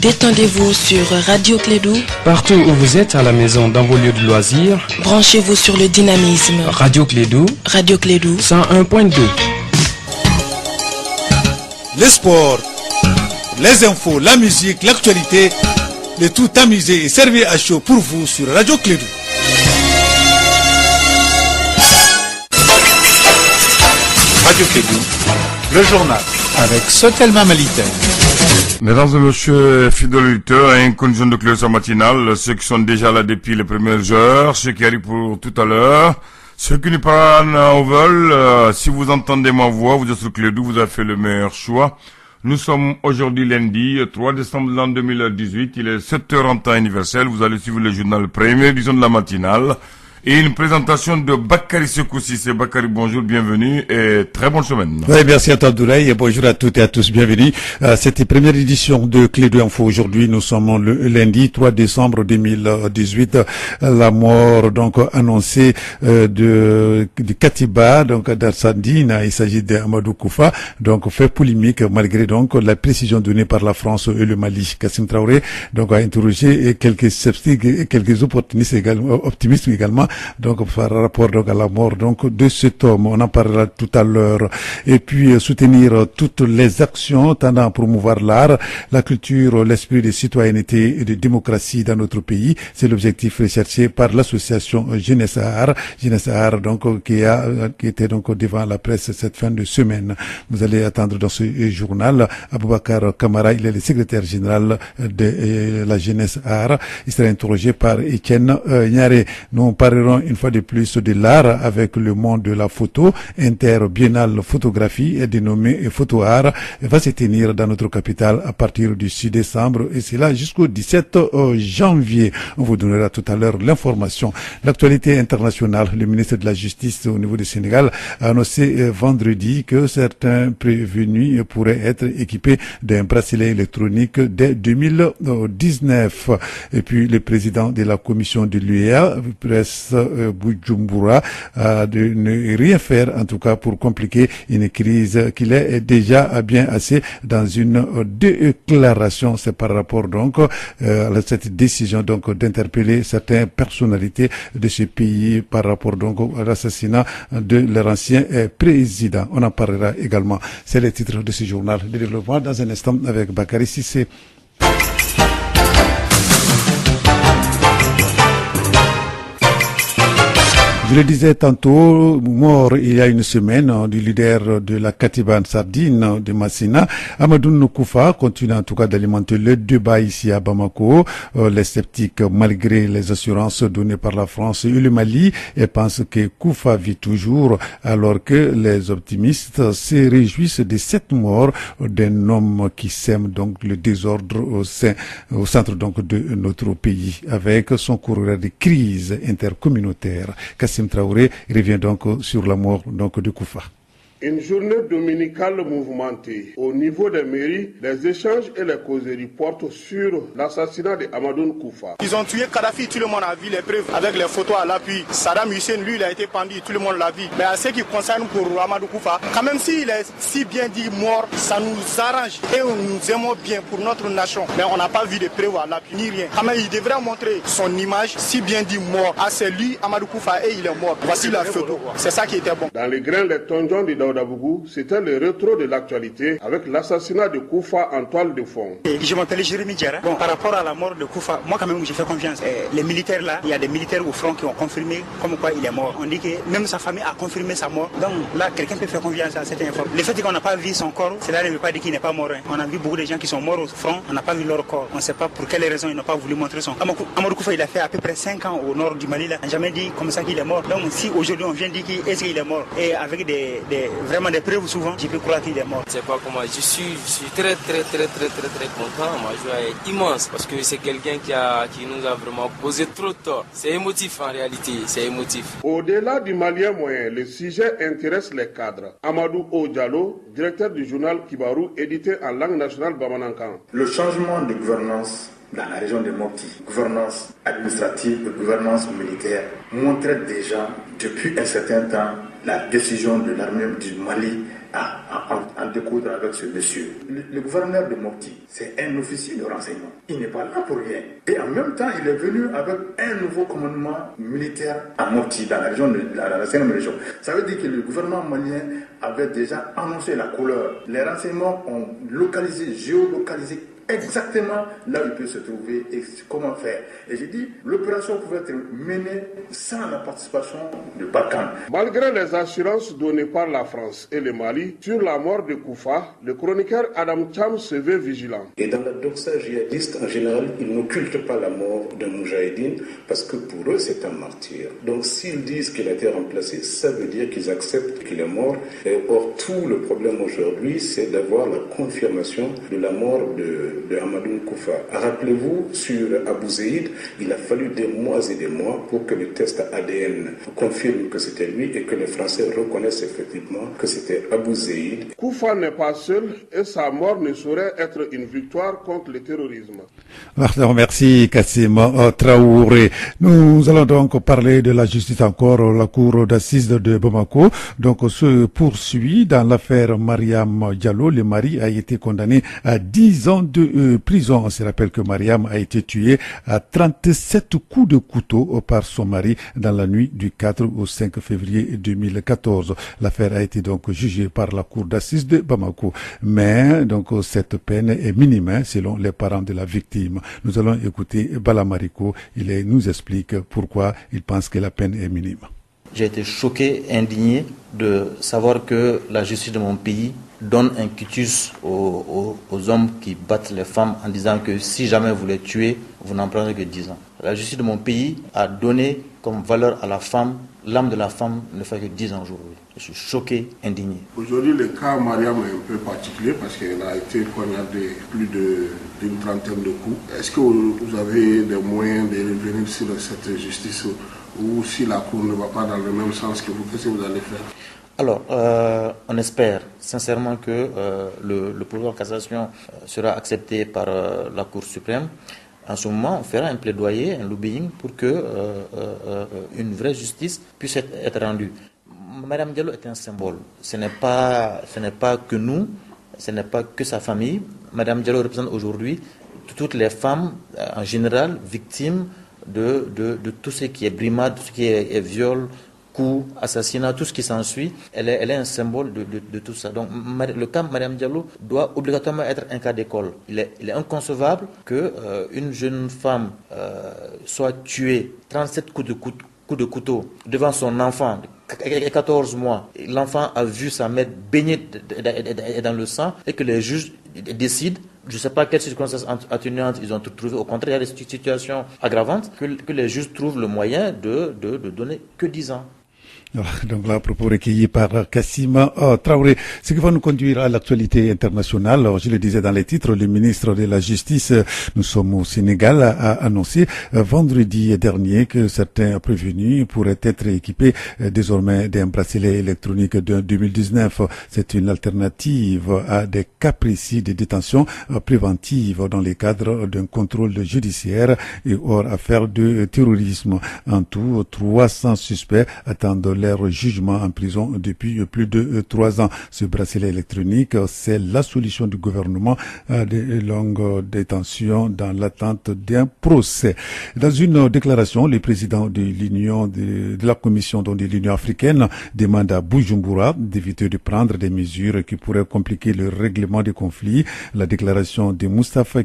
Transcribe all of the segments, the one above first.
Détendez-vous sur Radio Clédou. Partout où vous êtes, à la maison, dans vos lieux de loisirs. Branchez-vous sur le dynamisme. Radio Clédou. Radio Clédou. 101.2. Le sport, les infos, la musique, l'actualité, le tout amusé et servi à chaud pour vous sur Radio Clédou. Radio Clédou, le journal avec Sotelma Malitaire. Mesdames et messieurs, fidèles auditeurs, une condition de clôture matinale, ceux qui sont déjà là depuis les premières heures, ceux qui arrivent pour tout à l'heure, ceux qui nous parlent au vol, si vous entendez ma voix, vous êtes sur Clédou, vous avez fait le meilleur choix. Nous sommes aujourd'hui lundi, 3 décembre de l'an 2018, il est 7h en temps universel, vous allez suivre le journal première édition de la matinale. Et une présentation de Bakary Sekoussi. C'est Bakary, bonjour, bienvenue et très bonne semaine. Oui, merci à toi Abdoulaye et bonjour à toutes et à tous, bienvenue. Cette première édition de Clédou Info. Aujourd'hui, nous sommes le lundi 3 décembre 2018. La mort donc annoncée de Katiba, donc d'Arsandine. Il s'agit d'Amadou Koufa, donc fait polémique malgré donc la précision donnée par la France et le Mali. Kassim Traoré donc a interrogé quelques sceptiques et quelques opportunistes également, optimistes également. Donc par rapport donc à la mort donc de cet homme, on en parlera tout à l'heure. Et puis soutenir toutes les actions tendant à promouvoir l'art, la culture, l'esprit de citoyenneté et de démocratie dans notre pays. C'est l'objectif recherché par l'association Jeunesse Art donc qui était donc devant la presse cette fin de semaine. Vous allez attendre dans ce journal Aboubakar Kamara, il est le secrétaire général de la Jeunesse Art. Il sera interrogé par Etienne Niaré. Nous parlerons une fois de plus de l'art avec le monde de la photo. Interbiennale photographie est dénommée Photo Art va se tenir dans notre capitale à partir du 6 décembre et c'est là jusqu'au 17 janvier. On vous donnera tout à l'heure l'information. L'actualité internationale, le ministre de la Justice au niveau du Sénégal a annoncé vendredi que certains prévenus pourraient être équipés d'un bracelet électronique dès 2019. Et puis le président de la commission de l'UEA presse Bujumbura de ne rien faire en tout cas pour compliquer une crise qu'il est déjà bien assez dans une déclaration. C'est par rapport donc à cette décision donc d'interpeller certaines personnalités de ce pays par rapport donc à l'assassinat de leur ancien président. On en parlera également. C'est le titre de ce journal de développement dans un instant avec Bakary Cissé. Je le disais tantôt, mort il y a une semaine du leader de la Katiba Sardine de Massina, Amadou Koufa, continue en tout cas d'alimenter le débat ici à Bamako. Les sceptiques, malgré les assurances données par la France et le Mali, pensent que Koufa vit toujours, alors que les optimistes se réjouissent de cette mort d'un homme qui sème donc le désordre au centre donc de notre pays, avec son courrier de crise intercommunautaire. Traoré revient donc sur la mort donc de Koufa. Une journée dominicale mouvementée. Au niveau des mairies, les échanges et les causeries portent sur l'assassinat de Amadou Koufa. Ils ont tué Kadhafi, tout le monde a vu les preuves avec les photos à l'appui. Saddam Hussein, lui, il a été pendu, tout le monde l'a vu. Mais à ce qui concerne pour Amadou Koufa, quand même s'il est si bien dit mort, ça nous arrange et nous aimons bien pour notre nation. Mais on n'a pas vu de preuves à l'appui, ni rien. Quand même, il devrait montrer son image si bien dit mort. Ah, c'est lui, Amadou Koufa, et il est mort. Voici la photo. C'est ça qui était bon. Dans les grains, les tonjons de Dabougou, c'était le rétro de l'actualité avec l'assassinat de Koufa en toile de fond. Je m'appelle Jérémy Diarra. Bon, par rapport à la mort de Koufa, moi quand même j'ai fait confiance. Les militaires là, il y a des militaires au front qui ont confirmé comme quoi il est mort. On dit que même sa famille a confirmé sa mort. Donc là, quelqu'un peut faire confiance à cette information. Le fait qu'on n'a pas vu son corps, cela ne veut pas dire qu'il n'est pas mort. On a vu beaucoup de gens qui sont morts au front, on n'a pas vu leur corps. On ne sait pas pour quelles raisons ils n'ont pas voulu montrer son corps. Amadou Koufa, il a fait à peu près 5 ans au nord du Mali. Là. On n'a jamais dit comme ça qu'il est mort. Donc si aujourd'hui on vient dire qu'il est mort et avec vraiment des preuves souvent, je peux croire qu'il est mort. C'est pas comment, je suis très content. Ma joie est immense parce que c'est quelqu'un qui nous a vraiment posé trop de tort. C'est émotif en réalité, c'est émotif. Au-delà du malien moyen, le sujet intéresse les cadres. Amadou O Diallo, directeur du journal Kibarou, édité en langue nationale bamanankan. Le changement de gouvernance dans la région de Mopti, gouvernance administrative et gouvernance militaire, montrait déjà depuis un certain temps la décision de l'armée du Mali en découdre avec ce monsieur. Le gouverneur de Mopti, c'est un officier de renseignement. Il n'est pas là pour rien. Et en même temps, il est venu avec un nouveau commandement militaire à Mopti, dans la région de la 5e région. Ça veut dire que le gouvernement malien avait déjà annoncé la couleur. Les renseignements ont localisé, géolocalisé exactement là où il peut se trouver et comment faire. Et j'ai dit, l'opération pouvait être menée sans la participation de Barkhane. Malgré les assurances données par la France et le Mali sur la mort de Koufa, le chroniqueur Adam Cham se veut vigilant. Et dans la doxa djihadiste, en général, ils n'occultent pas la mort d'un moujahidine parce que pour eux, c'est un martyr. Donc s'ils disent qu'il a été remplacé, ça veut dire qu'ils acceptent qu'il est mort. Et or, tout le problème aujourd'hui, c'est d'avoir la confirmation de la mort de Hamadoun Koufa. Rappelez-vous, sur Abou Zeid, il a fallu des mois et des mois pour que le test ADN confirme que c'était lui et que les Français reconnaissent effectivement que c'était Abou Zeid. Koufa n'est pas seul et sa mort ne saurait être une victoire contre le terrorisme. Merci Kassim Traoré. Nous allons donc parler de la justice encore. La cour d'assises de Bamako donc se poursuit dans l'affaire Mariam Diallo. Le mari a été condamné à 10 ans de prison. On se rappelle que Mariam a été tuée à 37 coups de couteau par son mari dans la nuit du 4 au 5 février 2014. L'affaire a été donc jugée par la cour d'assises de Bamako. Mais donc cette peine est minime selon les parents de la victime. Nous allons écouter Bala Mariko. Il nous explique pourquoi il pense que la peine est minime. J'ai été choqué, indigné de savoir que la justice de mon pays donne un quitus aux hommes qui battent les femmes en disant que si jamais vous les tuez, vous n'en prendrez que 10 ans. La justice de mon pays a donné comme valeur à la femme, l'âme de la femme ne fait que 10 ans aujourd'hui. Je suis choqué, indigné. Aujourd'hui, le cas Mariam est un peu particulier parce qu'elle a été poignardée plus d'une trentaine de coups. Est-ce que vous avez des moyens de revenir sur cette justice ou si la Cour ne va pas dans le même sens que vous, qu'est-ce que vous allez faire? Alors, on espère sincèrement que le pouvoir de cassation sera accepté par la Cour suprême. En ce moment, on fera un plaidoyer, un lobbying pour que une vraie justice puisse être rendue. Madame Diallo est un symbole. Ce n'est pas que nous, ce n'est pas que sa famille. Madame Diallo représente aujourd'hui toutes les femmes en général victimes de tout ce qui est brimade, tout ce qui est viol, coups, assassinat, tout ce qui s'ensuit. Elle est un symbole de tout ça. Donc le cas Mariam Diallo doit obligatoirement être un cas d'école. Il est inconcevable qu'une jeune femme soit tuée 37 coups de couteau devant son enfant, 14 mois. L'enfant a vu sa mère baigner dans le sang et que les juges décident. Je ne sais pas quelles circonstances atténuantes ils ont trouvé. Au contraire, il y a des situations aggravantes que les juges trouvent le moyen de donner que 10 ans. Donc là, propos recueillis par Kassim Traoré. Ce qui va nous conduire à l'actualité internationale. Alors, je le disais dans les titres, le ministre de la Justice, nous sommes au Sénégal, a annoncé vendredi dernier que certains prévenus pourraient être équipés désormais d'un bracelet électronique de 2019. C'est une alternative à des cas précis de détention préventive dans le cadre d'un contrôle judiciaire et hors affaire de terrorisme. En tout, 300 suspects attendent leur jugement en prison depuis plus de 3 ans. Ce bracelet électronique, c'est la solution du gouvernement à de longues détentions dans l'attente d'un procès. Dans une déclaration, le président de l'Union, de la Commission de l'Union africaine demande à Bujumbura d'éviter de prendre des mesures qui pourraient compliquer le règlement des conflits. La déclaration de Moustapha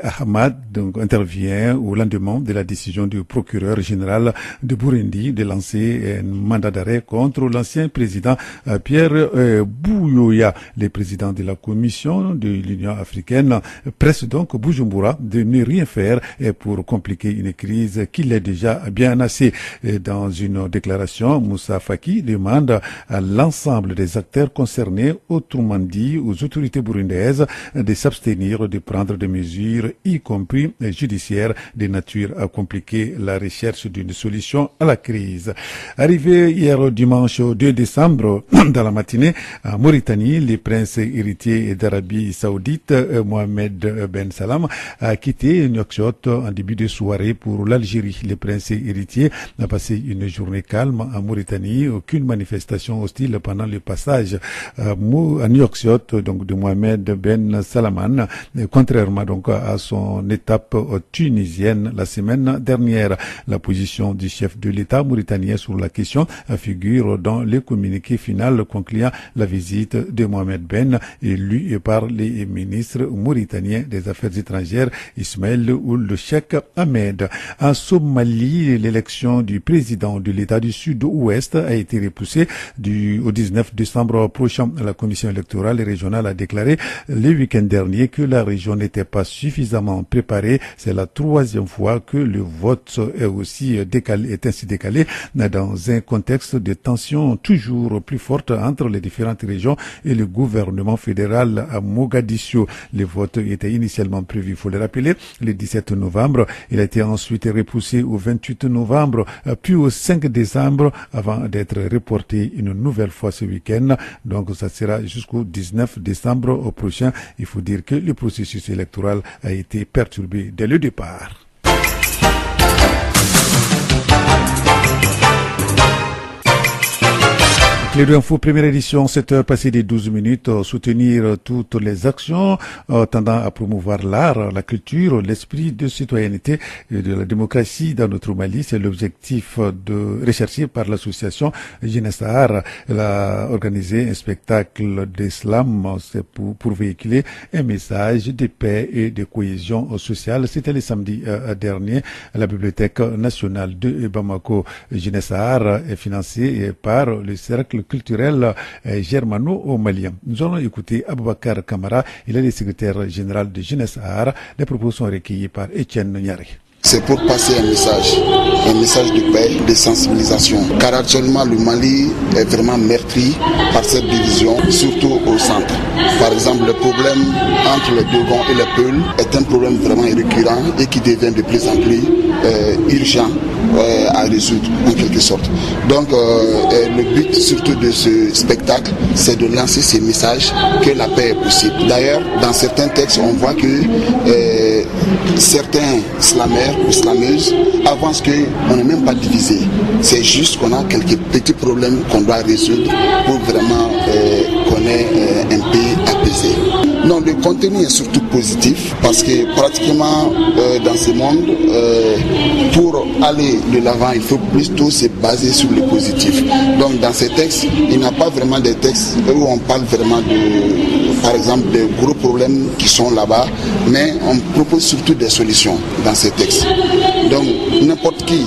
Ahmad donc, intervient au lendemain de la décision du procureur général de Burundi de lancer un mandat d'arrêt contre l'ancien président Pierre Buyoya. Le président de la Commission de l'Union africaine presse donc Bujumbura de ne rien faire pour compliquer une crise qu'il est déjà bien assez. Dans une déclaration, Moussa Faki demande à l'ensemble des acteurs concernés, autrement dit aux autorités burundaises, de s'abstenir de prendre des mesures, y compris judiciaires, de nature à compliquer la recherche d'une solution à la crise. Arrivé hier dimanche 2 décembre dans la matinée en Mauritanie, le prince héritier d'Arabie Saoudite Mohamed Ben Salam a quitté Nouakchott en début de soirée pour l'Algérie. Le prince héritier a passé une journée calme en Mauritanie, aucune manifestation hostile pendant le passage à Nouakchott donc de Mohamed Ben Salman, contrairement donc à son étape tunisienne la semaine dernière. La position du chef de l'État mauritanien sur la question figure dans le communiqué final concluant la visite de Mohamed Ben, élu par les ministres mauritaniens des Affaires étrangères Ismaël Ould Cheikh Ahmed. En Somalie, l'élection du président de l'État du Sud-Ouest a été repoussée au 19 décembre prochain. La commission électorale régionale a déclaré le week-end dernier que la région n'était pas suffisamment préparée. C'est la troisième fois que le vote est ainsi décalé dans un contexte de tensions toujours plus fortes entre les différentes régions et le gouvernement fédéral à Mogadiscio. Le vote était initialement prévu, il faut le rappeler, le 17 novembre. Il a été ensuite repoussé au 28 novembre, puis au 5 décembre avant d'être reporté une nouvelle fois ce week-end. Donc ça sera jusqu'au 19 décembre prochain. Il faut dire que le processus électoral a été perturbé dès le départ. Clé Info, première édition, 7h passées des 12 minutes, soutenir toutes les actions tendant à promouvoir l'art, la culture, l'esprit de citoyenneté et de la démocratie dans notre Mali. C'est l'objectif recherché par l'association Jeunesse Art. Elle a organisé un spectacle d'islam pour véhiculer un message de paix et de cohésion sociale. C'était le samedi dernier à la Bibliothèque nationale de Bamako. Jeunesse Art est financée par le Cercle culturel germano-malien. Nous allons écouter Aboubakar Kamara, il est le secrétaire général de Jeunesse Art. Les propos sont recueillis par Etienne Nyari. C'est pour passer un message de paix, de sensibilisation. Car actuellement, le Mali est vraiment meurtri par cette division, surtout au centre. Par exemple, le problème entre les Dogons et les Peuls est un problème vraiment récurrent et qui devient de plus en plus urgent à résoudre en quelque sorte. Donc le but surtout de ce spectacle, c'est de lancer ces messages que la paix est possible. D'ailleurs, dans certains textes, on voit que certains slameurs ou slameuses avancent qu'on n'est même pas divisé. C'est juste qu'on a quelques petits problèmes qu'on doit résoudre pour vraiment qu'on ait un pays apaisé. Non, le contenu est surtout positif parce que pratiquement dans ce monde, pour aller de l'avant, il faut plutôt se baser sur le positif. Donc dans ces textes, il n'y a pas vraiment des textes où on parle vraiment de, par exemple, de gros problèmes qui sont là-bas, mais on propose surtout des solutions dans ces textes. Donc n'importe qui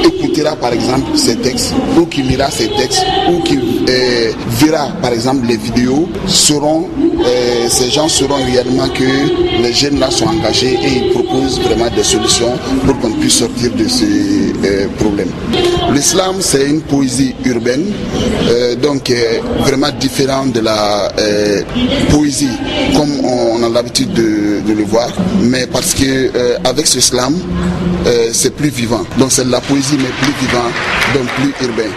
écoutera par exemple ces textes, ou qui lira ces textes, ou qui verra par exemple les vidéos, ces gens sauront réellement que les jeunes là sont engagés et ils proposent vraiment des solutions pour qu'on puisse sortir de ces problèmes. L'islam, c'est une poésie urbaine, donc vraiment différente de la poésie comme on a l'habitude de le voir, mais parce que avec ce slam, c'est plus vivant. Donc c'est de la poésie mais plus vivant, donc plus urbain.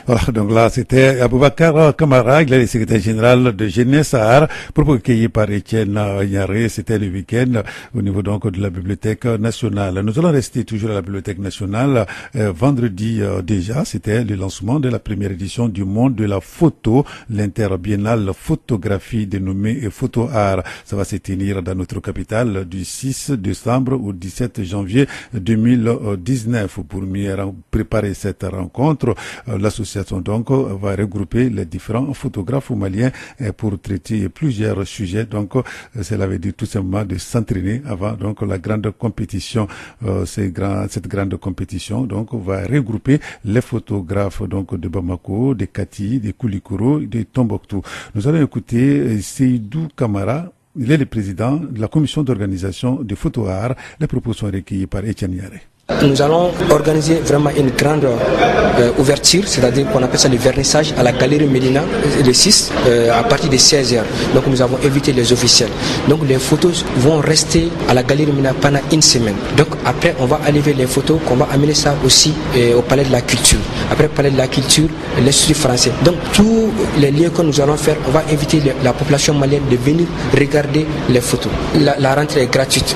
Voilà, donc là, c'était Aboubakar Kamara, il est le secrétaire général de Jeunesse Art, propos recueillis par Etienne Nyaré. C'était le week-end au niveau donc de la Bibliothèque nationale. Nous allons rester toujours à la Bibliothèque nationale. Vendredi déjà, c'était le lancement de la première édition du Monde de la photo, l'interbiennale photographie dénommée Photo Art. Ça va se tenir dans notre capitale du 6 décembre au 17 janvier 2019. Pour mieux préparer cette rencontre, l'association donc va regrouper les différents photographes maliens pour traiter plusieurs sujets. Donc cela veut dire tout simplement de s'entraîner avant donc la grande compétition. Cette grande compétition donc va regrouper les photographes donc de Bamako, de Kati, de Koulikoro, de Tombouctou. Nous allons écouter Seydou Kamara. Il est le président de la commission d'organisation de Photo Art. Les propos sont recueillis par Etienne Nyaré. Nous allons organiser vraiment une grande ouverture, c'est-à-dire qu'on appelle ça le vernissage à la Galerie Médina le 6 à partir de 16h. Donc nous avons invité les officiels. Donc les photos vont rester à la Galerie Médina pendant une semaine. Donc après on va enlever les photos, qu'on va amener ça aussi au Palais de la Culture. Après le Palais de la Culture, l'Institut français. Donc tous les liens que nous allons faire, on va inviter la population malienne de venir regarder les photos. La rentrée est gratuite.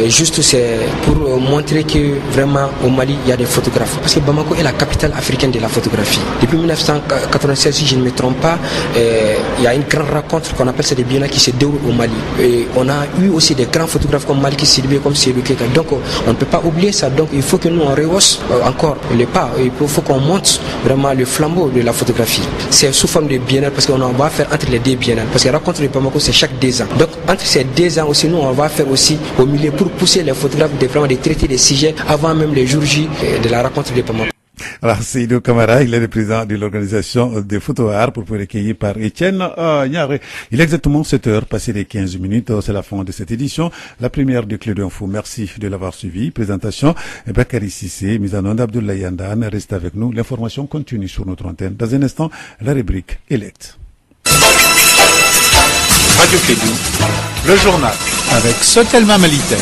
Juste c'est pour montrer que vraiment au Mali il y a des photographes. Parce que Bamako est la capitale africaine de la photographie. Depuis 1996, si je ne me trompe pas, il y a une grande rencontre qu'on appelle ça des biennales qui se déroule au Mali. Et on a eu aussi des grands photographes comme Maliki Sidibé, comme Seydou Keita. Donc on ne peut pas oublier ça. Donc il faut que nous on rehausse encore les pas. Il faut qu'on monte vraiment le flambeau de la photographie. C'est sous forme de biennale parce qu'on va faire entre les deux biennales. Parce que la rencontre de Bamako c'est chaque 2 ans. Donc entre ces 2 ans aussi, nous on va faire aussi au milieu pour pousser les photographes de traiter des sujets avant même les jours J de la rencontre de Bamako. Alors, Seydou Camara, il est le président de l'organisation des photo-arts pour recueillir par Etienne Niaré. Il est exactement 7h, passé les 15 minutes. C'est la fin de cette édition. La première du Clé d'Info. Merci de l'avoir suivi. Présentation, Bakary Sissé, mise en onde Abdoulaye Yandan. Reste avec nous. L'information continue sur notre antenne. Dans un instant, la rubrique Elect. Radio Clédou, le journal avec Sotelma Malitaine.